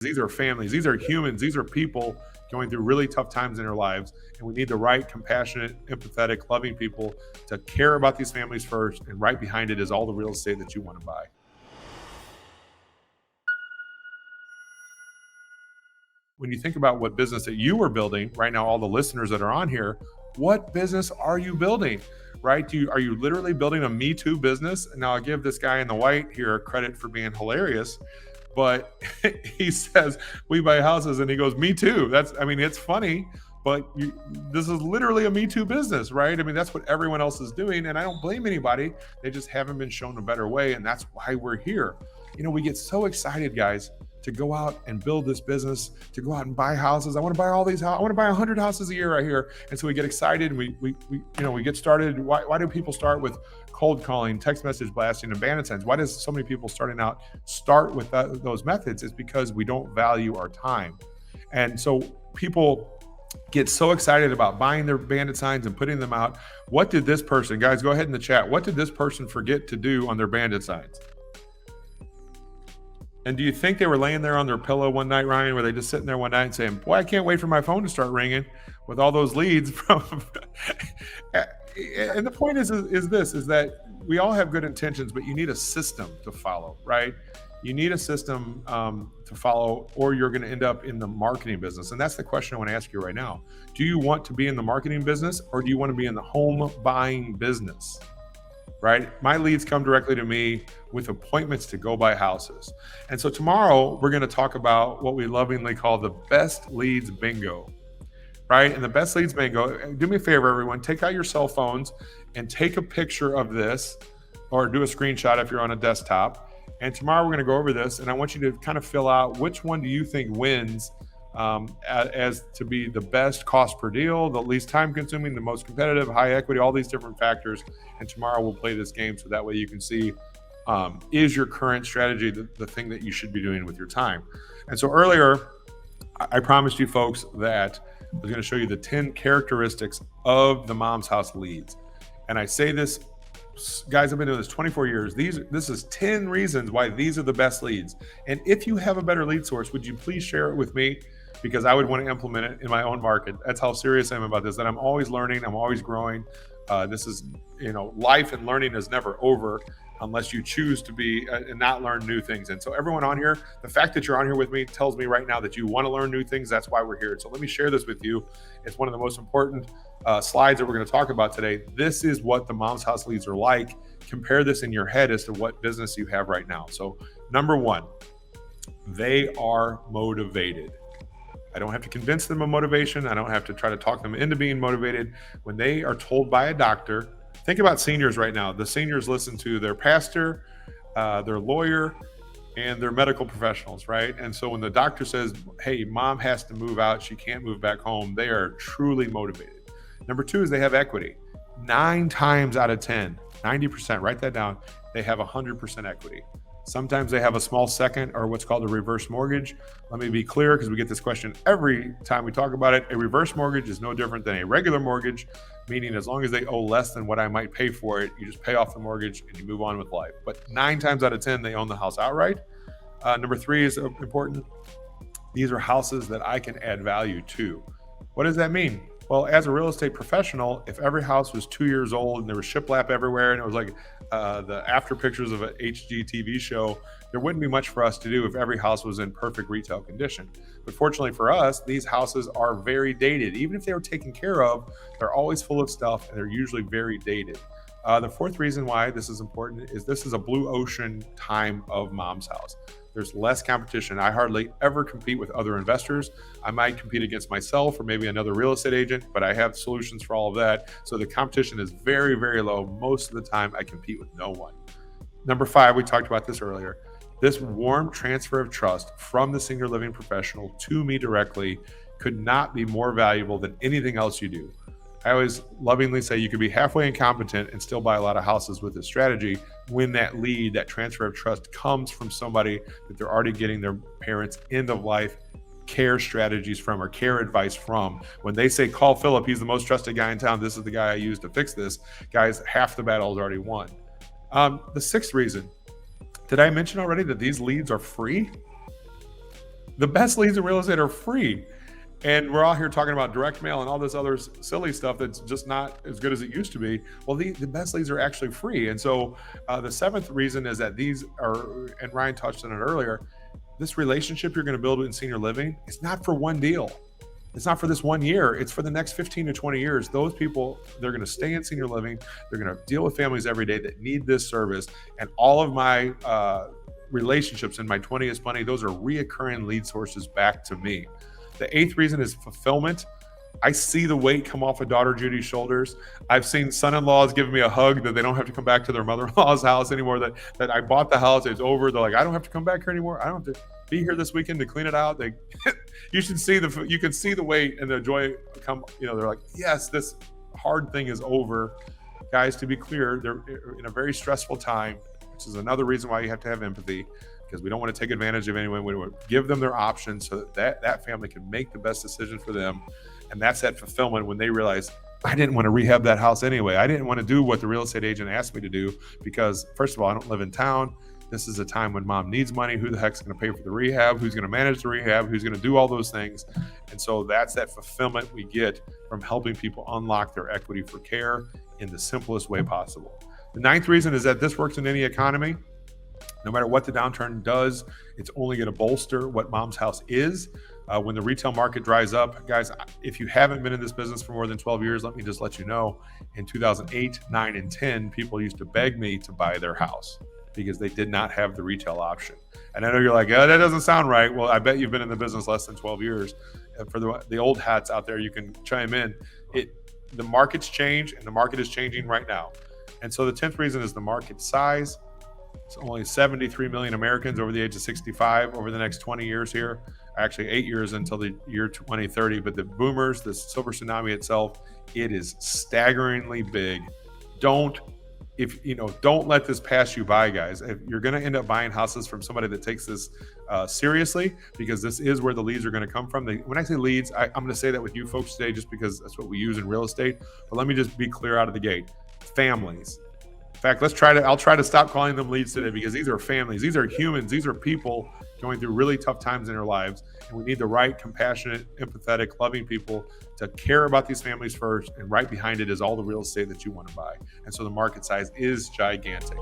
These are families, these are humans, these are people going through really tough times in their lives. And we need the right, compassionate, empathetic, loving people to care about these families first. And right behind it is all the real estate that you want to buy. When you think about what business that you are building right now, all the listeners that are on here, what business are you building? Right? Are you literally building a Me Too business? Now, I'll give this guy in the white here credit for being hilarious, but he says we buy houses, and he goes, "Me too." I mean, it's funny, but this is literally a Me Too business, right? I mean, that's what everyone else is doing, and I don't blame anybody. They just haven't been shown a better way, and that's why we're here. We get so excited, guys, to go out and build this business, to go out and buy houses. I want to buy all these houses. I want to buy 100 houses a year right here. And so we get excited, and we get started. Why do people start with cold calling, text message blasting, and bandit signs? Why does so many people starting out start with those methods? It's because we don't value our time. And so people get so excited about buying their bandit signs and putting them out. What did this person, guys, go ahead in the chat. What did this person forget to do on their bandit signs? And do you think they were laying there on their pillow one night, Ryan? Were they just sitting there one night and saying, "Boy, I can't wait for my phone to start ringing with all those leads from..." And the point is that we all have good intentions, but you need a system to follow, right? You need a system to follow, or you're going to end up in the marketing business. And that's the question I want to ask you right now. Do you want to be in the marketing business, or do you want to be in the home buying business? Right? My leads come directly to me with appointments to go buy houses. And so tomorrow we're going to talk about what we lovingly call the best leads bingo, right? And the best leads bingo, do me a favor, everyone, take out your cell phones and take a picture of this, or do a screenshot if you're on a desktop. And tomorrow we're going to go over this, and I want you to kind of fill out which one do you think wins as to be the best cost per deal, the least time consuming, the most competitive, high equity, all these different factors. And tomorrow we'll play this game so that way you can see, is your current strategy the thing that you should be doing with your time? And so earlier, I promised you folks that I was going to show you the 10 characteristics of the Mom's House leads. And I say this, guys, I've been doing this 24 years. This is 10 reasons why these are the best leads. And if you have a better lead source, would you please share it with me? Because I would want to implement it in my own market. That's how serious I am about this, that I'm always learning, I'm always growing. This is, life and learning is never over unless you choose to be and not learn new things. And so everyone on here, the fact that you're on here with me tells me right now that you want to learn new things. That's why we're here. So let me share this with you. It's one of the most important slides that we're going to talk about today. This is what the Mom's House leads are like. Compare this in your head as to what business you have right now. So number one, they are motivated. I don't have to convince them of motivation. I don't have to try to talk them into being motivated. When they are told by a doctor, think about seniors right now. The seniors listen to their pastor, their lawyer, and their medical professionals, right? And so when the doctor says, "Hey, mom has to move out, she can't move back home," they are truly motivated. Number two is they have equity. 9 times out of 10, 90%, write that down, they have 100% equity. Sometimes they have a small second, or what's called a reverse mortgage. Let me be clear, because we get this question every time we talk about it. A reverse mortgage is no different than a regular mortgage, meaning as long as they owe less than what I might pay for it, you just pay off the mortgage and you move on with life. But 9 times out of 10, they own the house outright. Number 3 is important. These are houses that I can add value to. What does that mean? Well, as a real estate professional, if every house was 2 years old and there was shiplap everywhere and it was like the after pictures of an HGTV show, there wouldn't be much for us to do if every house was in perfect retail condition. But fortunately for us, these houses are very dated. Even if they were taken care of, they're always full of stuff, and they're usually very dated. The 4th reason why this is important is this is a blue ocean time of Mom's House. There's less competition. I hardly ever compete with other investors. I might compete against myself or maybe another real estate agent, but I have solutions for all of that. So the competition is very, very low. Most of the time, I compete with no one. Number 5, we talked about this earlier. This warm transfer of trust from the senior living professional to me directly could not be more valuable than anything else you do. I always lovingly say you could be halfway incompetent and still buy a lot of houses with this strategy when that lead, that transfer of trust, comes from somebody that they're already getting their parents' end of life care strategies from, or care advice from. When they say, "Call Philip, he's the most trusted guy in town, this is the guy I use to fix this," guys, half the battle is already won. The 6th reason, did I mention already that these leads are free? The best leads in real estate are free. And we're all here talking about direct mail and all this other silly stuff that's just not as good as it used to be. Well, the best leads are actually free. And so the seventh reason is that these are, and Ryan touched on it earlier, this relationship you're going to build in senior living is not for one deal. It's not for this 1 year. It's for the next 15 to 20 years. Those people, they're going to stay in senior living. They're going to deal with families every day that need this service. And all of my relationships in my 20th money, those are reoccurring lead sources back to me. The eighth reason is fulfillment. I see the weight come off of daughter Judy's shoulders. I've seen son-in-laws giving me a hug that they don't have to come back to their mother-in-law's house anymore, that I bought the house, it's over. They're like, I don't have to come back here anymore. I don't have to be here this weekend to clean it out. You can see the weight and the joy come, they're like, yes, this hard thing is over. Guys, to be clear, they're in a very stressful time, which is another reason why you have to have empathy, because we don't want to take advantage of anyone. We want to give them their options so that family can make the best decision for them. And that's that fulfillment when they realize, I didn't want to rehab that house anyway. I didn't want to do what the real estate agent asked me to do because, first of all, I don't live in town. This is a time when mom needs money. Who the heck's going to pay for the rehab? Who's going to manage the rehab? Who's going to do all those things? And so that's that fulfillment we get from helping people unlock their equity for care in the simplest way possible. The ninth reason is that this works in any economy. No matter what the downturn does, it's only going to bolster what mom's house is. When the retail market dries up, guys, if you haven't been in this business for more than 12 years, let me just let you know, in 2008, 9, and 10, people used to beg me to buy their house because they did not have the retail option. And I know you're like, yeah, that doesn't sound right. Well, I bet you've been in the business less than 12 years. And for the old hats out there, you can chime in. The market's changed, and the market is changing right now. And so the 10th reason is the market size. It's only 73 million Americans over the age of 65 over the next 20 years here. Actually, 8 years until the year 2030. But the boomers, the silver tsunami itself, it is staggeringly big. Don't let this pass you by, guys. If you're going to end up buying houses from somebody that takes this seriously, because this is where the leads are going to come from. When I say leads, I'm going to say that with you folks today just because that's what we use in real estate. But let me just be clear out of the gate. Families. In fact, I'll try to stop calling them leads today because these are families. These are humans. These are people going through really tough times in their lives. And we need the right, compassionate, empathetic, loving people to care about these families first. And right behind it is all the real estate that you want to buy. And so the market size is gigantic.